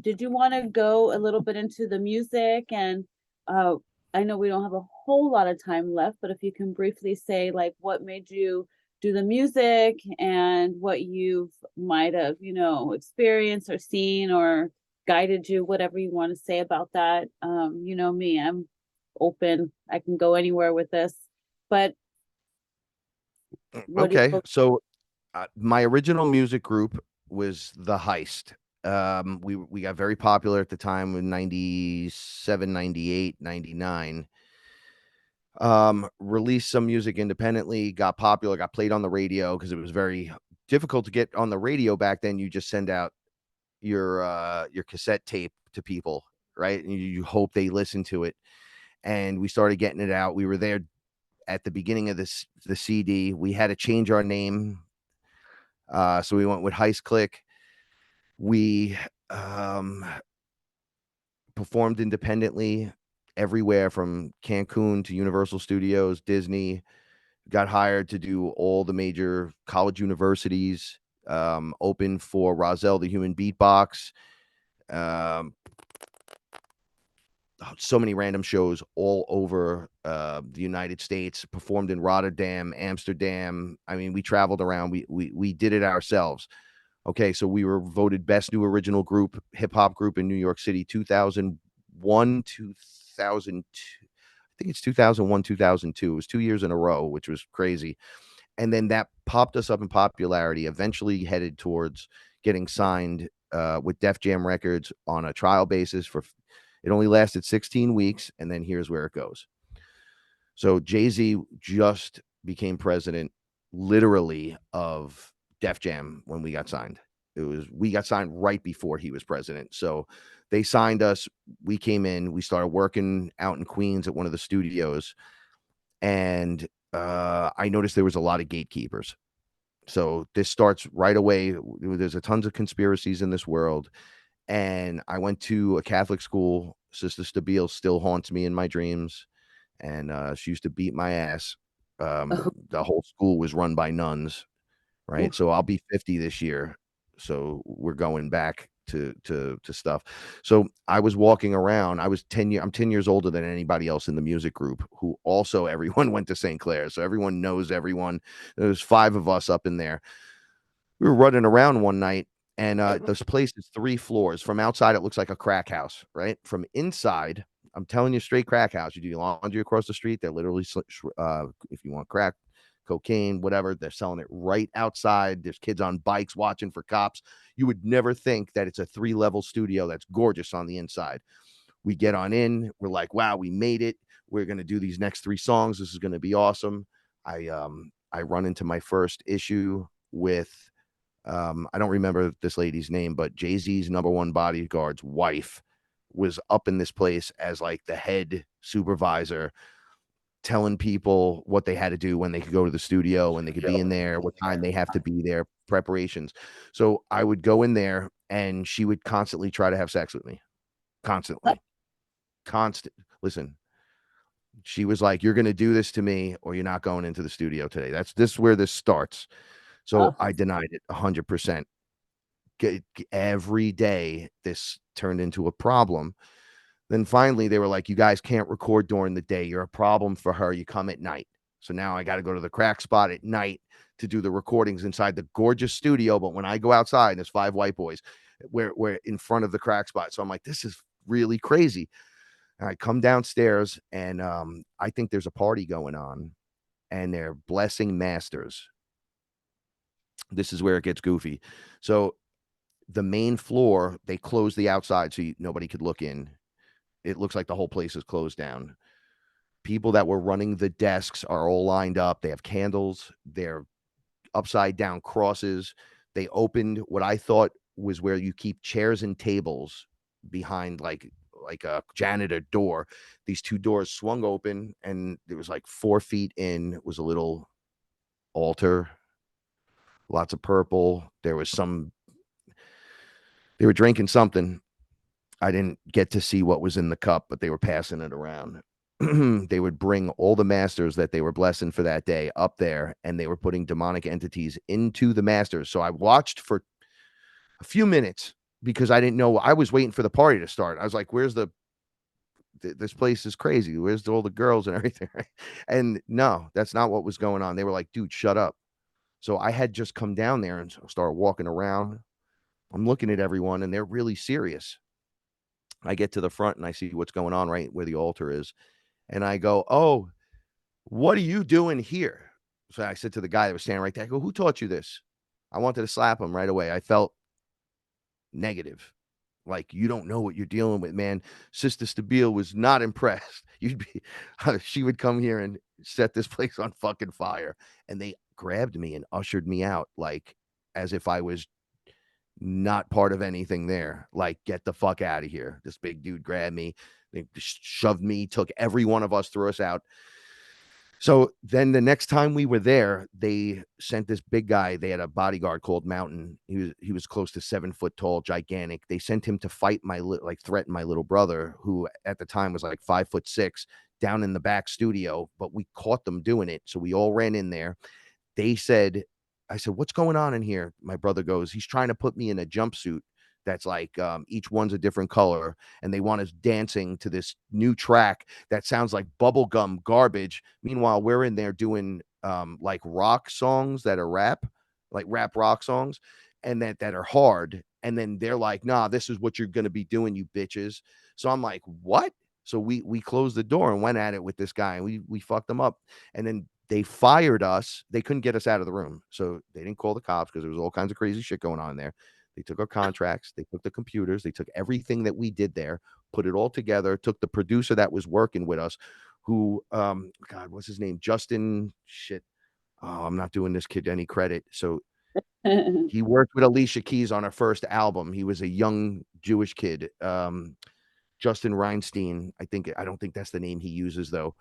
did you want to go a little bit into the music? And I know we don't have a whole lot of time left, but if you can briefly say like what made you do the music and what you might have, experienced or seen or guided you, whatever you want to say about that. You know me, I'm open. I can go anywhere with this. But what do Okay, you so my original music group was the Heist. We got very popular at the time in 97, 98, 99. Released some music independently, got popular, got played on the radio because it was very difficult to get on the radio back then. You just send out your cassette tape to people, right? And you hope they listen to it. And we started getting it out. We were there at the beginning of the CD. We had to change our name. So we went with HeistClick. We performed independently everywhere from Cancun to Universal Studios, Disney. Got hired to do all the major college universities, open for Rozelle the Human Beatbox. Um, so many random shows all over the United States, performed in Rotterdam, Amsterdam. I mean, we traveled around. We did it ourselves. Okay, so we were voted best new original group, hip hop group in New York City, 2001, 2002. I think it's 2001, 2002. It was 2 years in a row, which was crazy. And then that popped us up in popularity, eventually headed towards getting signed with Def Jam Records on a trial basis for it only lasted 16 weeks. And then here's where it goes. So Jay-Z just became president literally of Def Jam when we got signed. We got signed right before he was president. So they signed us. We came in, we started working out in Queens at one of the studios. And I noticed there was a lot of gatekeepers. So this starts right away. There's a tons of conspiracies in this world. And I went to a Catholic school. Sister Stabile still haunts me in my dreams. And she used to beat my ass. Oh, The whole school was run by nuns, right? oof. So I'll be 50 this year. So we're going back to stuff. So I was walking around. I'm 10 years older than anybody else in the music group, who also everyone went to St. Clair. So everyone knows everyone. There's 5 of us up in there. We were running around one night, and this place is 3 floors. From outside, it looks like a crack house, right? From inside, I'm telling you, straight crack house. You do your laundry across the street. They're literally, if you want crack, cocaine, whatever, they're selling it right outside. There's kids on bikes watching for cops. You would never think that it's a 3-level studio that's gorgeous on the inside. We get on in. We're like, wow, we made it. We're going to do these next 3 songs. This is going to be awesome. I run into my first issue with I don't remember this lady's name, but Jay-Z's number 1 bodyguard's wife was up in this place as like the head supervisor, telling people what they had to do, when they could go to the studio, when they could be in there, what time they have to be there, preparations. So I would go in there and she would constantly try to have sex with me. Constantly. Constant. Listen, she was like, you're going to do this to me or you're not going into the studio today. This is where this starts. So Oh, I denied it 100%. Every day this turned into a problem. Then finally they were like, you guys can't record during the day. You're a problem for her. You come at night. So now I got to go to the crack spot at night to do the recordings inside the gorgeous studio. But when I go outside, there's 5 white boys. We're in front of the crack spot. So I'm like, this is really crazy. And I come downstairs and I think there's a party going on and they're blessing masters. This is where it gets goofy. So the main floor, they closed the outside so nobody could look in. It looks like the whole place is closed down. People that were running the desks are all lined up. They have candles. They're upside down crosses. They opened what I thought was where you keep chairs and tables behind like a janitor door. These 2 doors swung open and it was like 4 feet in was a little altar, lots of purple. They were drinking something. I didn't get to see what was in the cup, but they were passing it around. They would bring all the masters that they were blessing for that day up there, and they were putting demonic entities into the masters. So I watched for a few minutes because I didn't know. I was waiting for the party to start. I was like, where's this place is crazy. Where's all the girls and everything? And no, that's not what was going on. They were like, dude, shut up. So I had just come down there and started walking around. I'm looking at everyone and they're really serious. I get to the front and I see what's going on right where the altar is. And I go, oh, what are you doing here? So I said to the guy that was standing right there, I go, who taught you this? I wanted to slap him right away. I felt negative. Like, you don't know what you're dealing with, man. Sister Stabile was not impressed. She would come here and set this place on fucking fire. And they grabbed me and ushered me out, like, as if I was not part of anything there. Like, get the fuck out of here. This big dude grabbed me. They shoved me, took every one of us, threw us out. So then the next time we were there, they sent this big guy. They had a bodyguard called Mountain. He was close to 7 foot tall, gigantic. They sent him to fight threaten my little brother, who at the time was like 5'6", down in the back studio. But we caught them doing it, so we all ran in there. I said, what's going on in here? My brother goes, he's trying to put me in a jumpsuit that's like each one's a different color, and they want us dancing to this new track that sounds like bubblegum garbage. Meanwhile, we're in there doing like rock songs that are rap rock songs, and that are hard. And then they're like, nah, this is what you're gonna be doing, you bitches. So I'm like, what? So we closed the door and went at it with this guy, and we fucked them up. And then they fired us. They couldn't get us out of the room, so they didn't call the cops because there was all kinds of crazy shit going on there. They took our contracts, they took the computers, they took everything that we did there, put it all together, took the producer that was working with us, who, God, what's his name? Justin, shit. Oh, I'm not doing this kid any credit. So he worked with Alicia Keys on her first album. He was a young Jewish kid. Justin Reinstein, I don't think that's the name he uses though.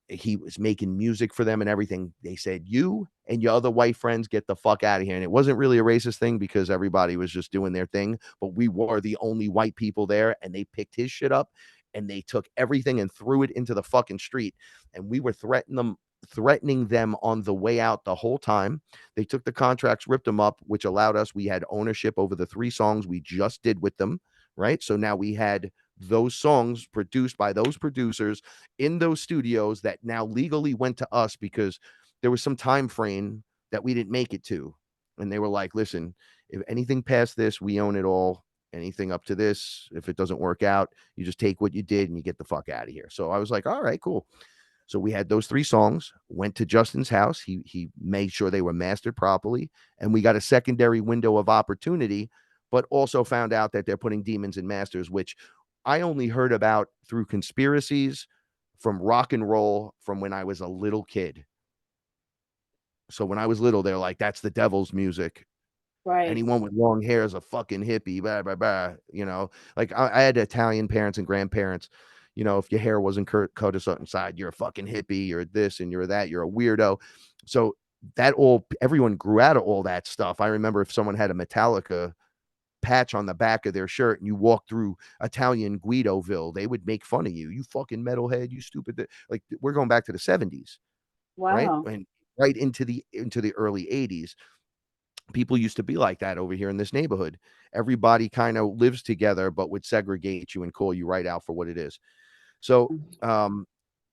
He was making music for them and everything. They said, you and your other white friends get the fuck out of here. And it wasn't really a racist thing because everybody was just doing their thing, but we were the only white people there, and they picked his shit up and they took everything and threw it into the fucking street. And we were threatening them on the way out the whole time. They took the contracts, ripped them up, which allowed us, we had ownership over the 3 songs we just did with them. Right. So now we had those songs produced by those producers in those studios that now legally went to us because there was some time frame that we didn't make it to. And they were like, listen, if anything past this, we own it all. Anything up to this, if it doesn't work out, you just take what you did and you get the fuck out of here. So I was like, all right, cool. So we had those 3 songs, went to Justin's house. He made sure they were mastered properly. And we got a secondary window of opportunity, but also found out that they're putting demons in masters, which I only heard about through conspiracies from rock and roll from when I was a little kid. So when I was little, they're like, that's the devil's music. Right. Anyone with long hair is a fucking hippie, blah, blah, blah. You know, like I had Italian parents and grandparents. You know, if your hair wasn't cut a certain side, you're a fucking hippie, you're this and you're that, you're a weirdo. So everyone grew out of all that stuff. I remember if someone had a Metallica patch on the back of their shirt and you walk through Italian Guidoville, they would make fun of you. You fucking metalhead, you stupid. Like, we're going back to the 70s, right? Wow. And right into the early 80s. People used to be like that over here in this neighborhood. Everybody kind of lives together, but would segregate you and call you right out for what it is. So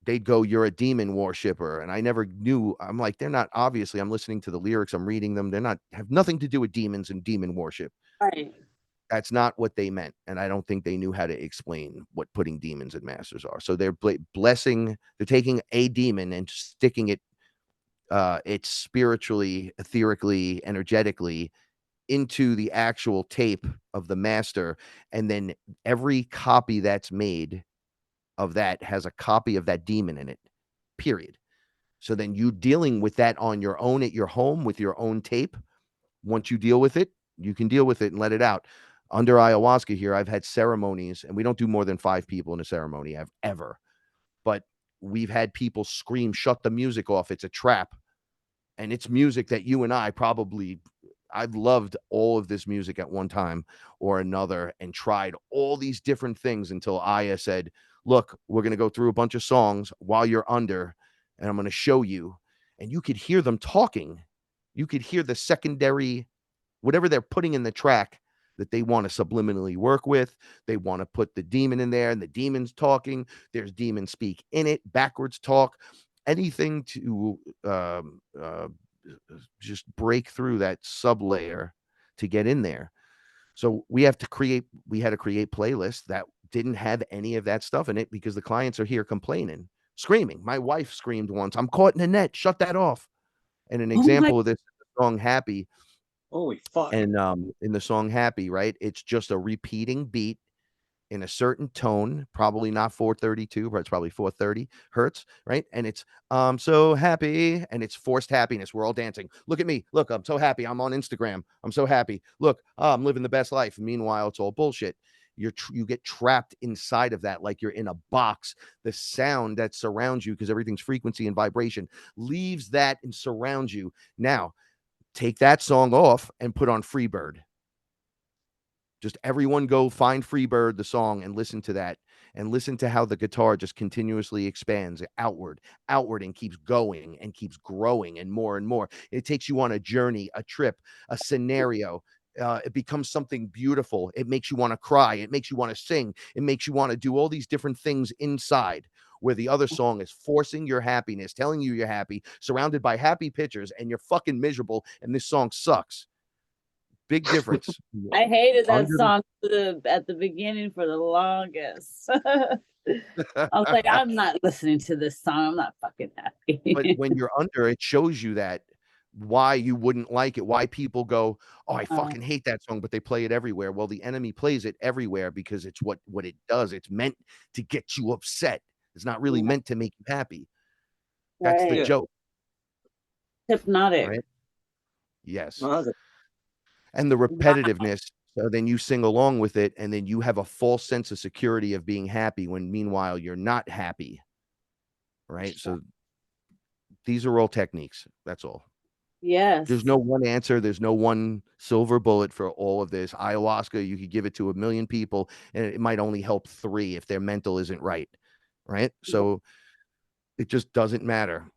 they'd go, "You're a demon worshiper," and I never knew. I'm like, they're not. Obviously, I'm listening to the lyrics, I'm reading them. They're not, have nothing to do with demons and demon worship. Right. That's not what they meant, and I don't think they knew how to explain what putting demons in masters are. So they're blessing. They're taking a demon and sticking it, it's spiritually, etherically, energetically into the actual tape of the master, and then every copy that's made of that has a copy of that demon in it, period. So then you dealing with that on your own at your home with your own tape. Once you deal with it, you can deal with it and let it out. Under ayahuasca here, I've had ceremonies, and we don't do more than 5 people in a ceremony ever. But we've had people scream, "Shut the music off. It's a trap." And it's music that you and I probably, I've loved all of this music at one time or another and tried all these different things until Aya said, "Look, we're going to go through a bunch of songs while you're under, and I'm going to show you." And you could hear them talking. You could hear the secondary, whatever they're putting in the track that they want to subliminally work with. They want to put the demon in there, and the demon's talking. There's demon speak in it, backwards talk, anything to just break through that sub layer to get in there. So we had to create playlists that didn't have any of that stuff in it because the clients are here complaining, screaming. My wife screamed once, "I'm caught in a net. Shut that off." And an Oh my. example of this is the song Happy. Holy fuck. And in the song Happy, right? It's just a repeating beat in a certain tone, probably not 432, but it's probably 430 hertz, right? And it's "I'm so happy," and it's forced happiness. We're all dancing. Look at me. Look, I'm so happy. I'm on Instagram. I'm so happy. Look, I'm living the best life. Meanwhile, it's all bullshit. You get trapped inside of that like you're in a box. The sound that surrounds you, because everything's frequency and vibration, leaves that and surrounds you. Now, take that song off and put on Freebird. Just everyone go find Freebird, the song, and listen to that, and listen to how the guitar just continuously expands outward, and keeps going and keeps growing and more. It takes you on a journey, a trip, a scenario. It becomes something beautiful. It makes you want to cry. It makes you want to sing. It makes you want to do all these different things inside, where the other song is forcing your happiness, telling you you're happy, surrounded by happy pictures, and you're fucking miserable, and this song sucks. Big difference. I hated that Under song at the beginning for the longest. I was like, I'm not listening to this song. I'm not fucking happy. But when you're under, it shows you that why you wouldn't like it, why people go, "Oh, I fucking hate that song," but they play it everywhere. Well, the enemy plays it everywhere because it's what it does. It's meant to get you upset. It's not really meant to make you happy. That's the Right. joke, Hypnotic. right? Yes. Mother. And the Wow. repetitiveness. So then you sing along with it, and then you have a false sense of security of being happy when meanwhile you're not happy. Right. So these are all techniques. That's all. Yes. There's no one answer. There's no one silver bullet for all of this. Ayahuasca, you could give it to 1 million people, and it might only help 3 if their mental isn't right. Right. So it just doesn't matter.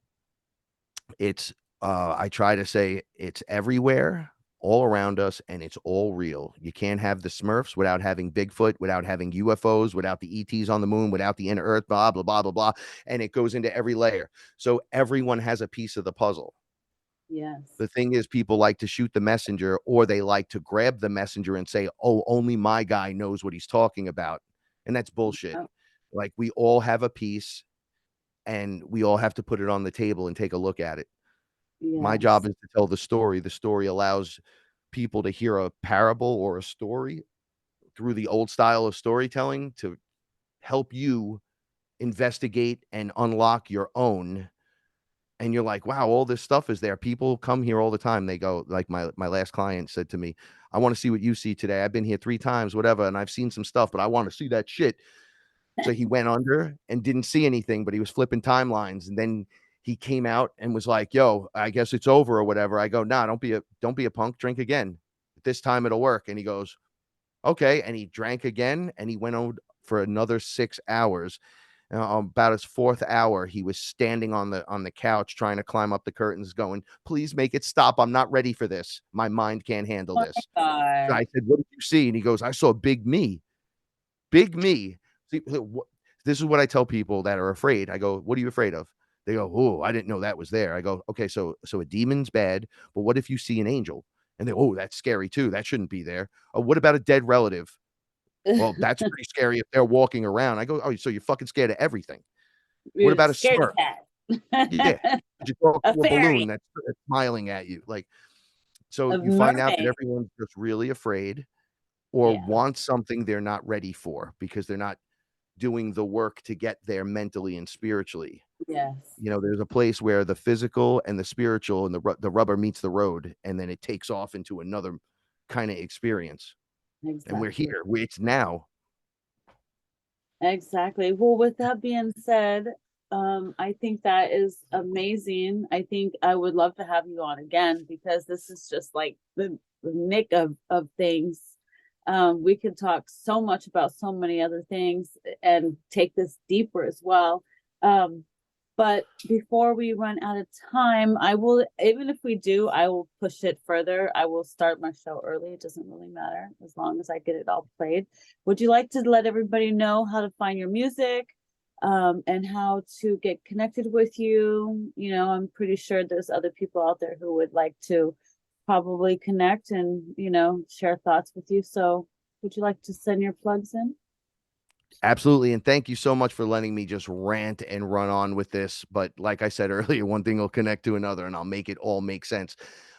It's, I try to say it's everywhere, all around us, and it's all real. You can't have the Smurfs without having Bigfoot, without having UFOs, without the ETs on the moon, without the inner Earth, blah, blah, blah, blah, blah. And it goes into every layer. So everyone has a piece of the puzzle. Yes. The thing is, people like to shoot the messenger, or they like to grab the messenger and say, "Oh, only my guy knows what he's talking about." And that's bullshit. Oh, Like, we all have a piece, and we all have to put it on the table and take a look at it. My job yes. is to tell the story. The story allows people to hear a parable or a story through the old style of storytelling to help you investigate and unlock your own. And you're like, "Wow, all this stuff is there." People come here all the time. They go, like, my last client said to me, "I want to see what you see today. I've been here 3 times, whatever, and I've seen some stuff, but I want to see that shit." So he went under and didn't see anything, but he was flipping timelines, and then he came out and was like, "Yo, I guess it's over," or whatever. I go, "Nah, don't be a punk. Drink again. This time it'll work." And he goes, "Okay." And he drank again, and he went on for another 6 hours. About his fourth hour, he was standing on the couch trying to climb up the curtains, going, "Please make it stop. I'm not ready for this. My mind can't handle Oh this." my So God. I said, "What did you see?" And he goes, "I saw big me, big me." See, this is what I tell people that are afraid. I go, "What are you afraid of?" They go, "Oh, I didn't know that was there." I go, "Okay, so a demon's bad, but what if you see an angel?" And they, "Oh, that's scary too. That shouldn't be there." "Oh, what about a dead relative?" "Well, that's pretty scary if they're walking around." I go, "Oh, so you're fucking scared of everything. What You're about a scared smurf?" Yeah. cat. Did you talk A to a fairy. balloon that's smiling at you? Like, so A you find out that mermaid. everyone's just really afraid or Yeah. wants something they're not ready for because they're not doing the work to get there mentally and spiritually. Yes. There's a place where the physical and the spiritual and the rubber meets the road, and then it takes off into another kind of experience. And we're Exactly. here. It's now. Exactly. Well, with that being said, I think that is amazing. I think I would love to have you on again because this is just like the nick of things. We could talk so much about so many other things and take this deeper as well. But before we run out of time, I will, even if we do, I will push it further. I will start my show early. It doesn't really matter as long as I get it all played. Would you like to let everybody know how to find your music, and how to get connected with you? I'm pretty sure there's other people out there who would like to probably connect and, share thoughts with you. So would you like to send your plugs in? Absolutely. And thank you so much for letting me just rant and run on with this. But like I said earlier, one thing will connect to another and I'll make it all make sense.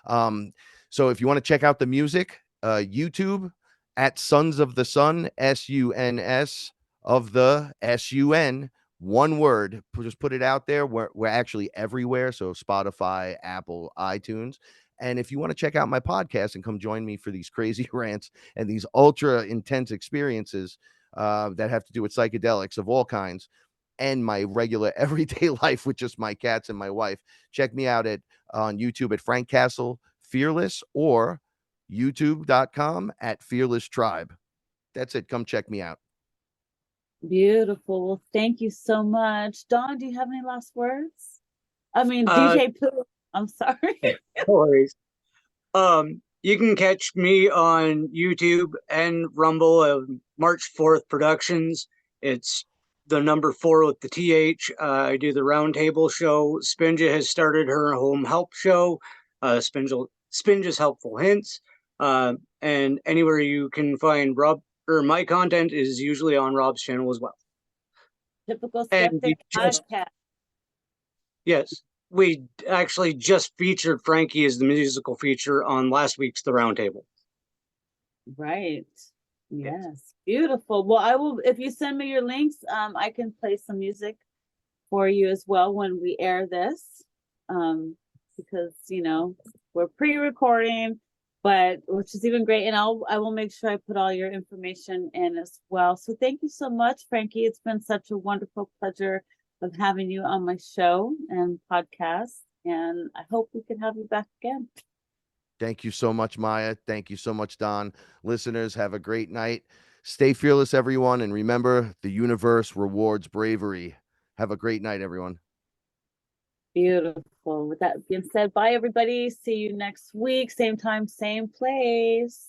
Um, so if you want to check out the music, YouTube at Sons of the Sun, SUNS of the SUN, one word. Just put it out there. We're actually everywhere. So Spotify, Apple, iTunes. And if you want to check out my podcast and come join me for these crazy rants and these ultra intense experiences, that have to do with psychedelics of all kinds and my regular everyday life with just my cats and my wife. Check me out on YouTube at Frank Castle Fearless or youtube.com at Fearless Tribe. That's it. Come check me out. Beautiful. Well, thank you so much. Dawn, do you have any last words? I mean, Uh, DJ Pooh. I'm sorry. no worries. You can catch me on YouTube and Rumble of March 4th Productions. It's the number 4 with the TH. I do the Roundtable show. Spinja has started her home help show, Spinja's Helpful Hints. And anywhere you can find Rob or my content is usually on Rob's channel as well. Typical And we skeptic just, podcast. yes, we actually just featured Frankie as the musical feature on last week's The Roundtable. Right. Yes. Yes. Beautiful. Well, I will, if you send me your links, I can play some music for you as well when we air this. Because, we're pre-recording, but which is even great. And I will make sure I put all your information in as well. So thank you so much, Frankie. It's been such a wonderful pleasure of having you on my show and podcast. And I hope we can have you back again. Thank you so much, Maya. Thank you so much, Don. Listeners, have a great night. Stay fearless, everyone. And remember, the universe rewards bravery. Have a great night, everyone. Beautiful. With that being said, bye everybody. See you next week. Same time, same place.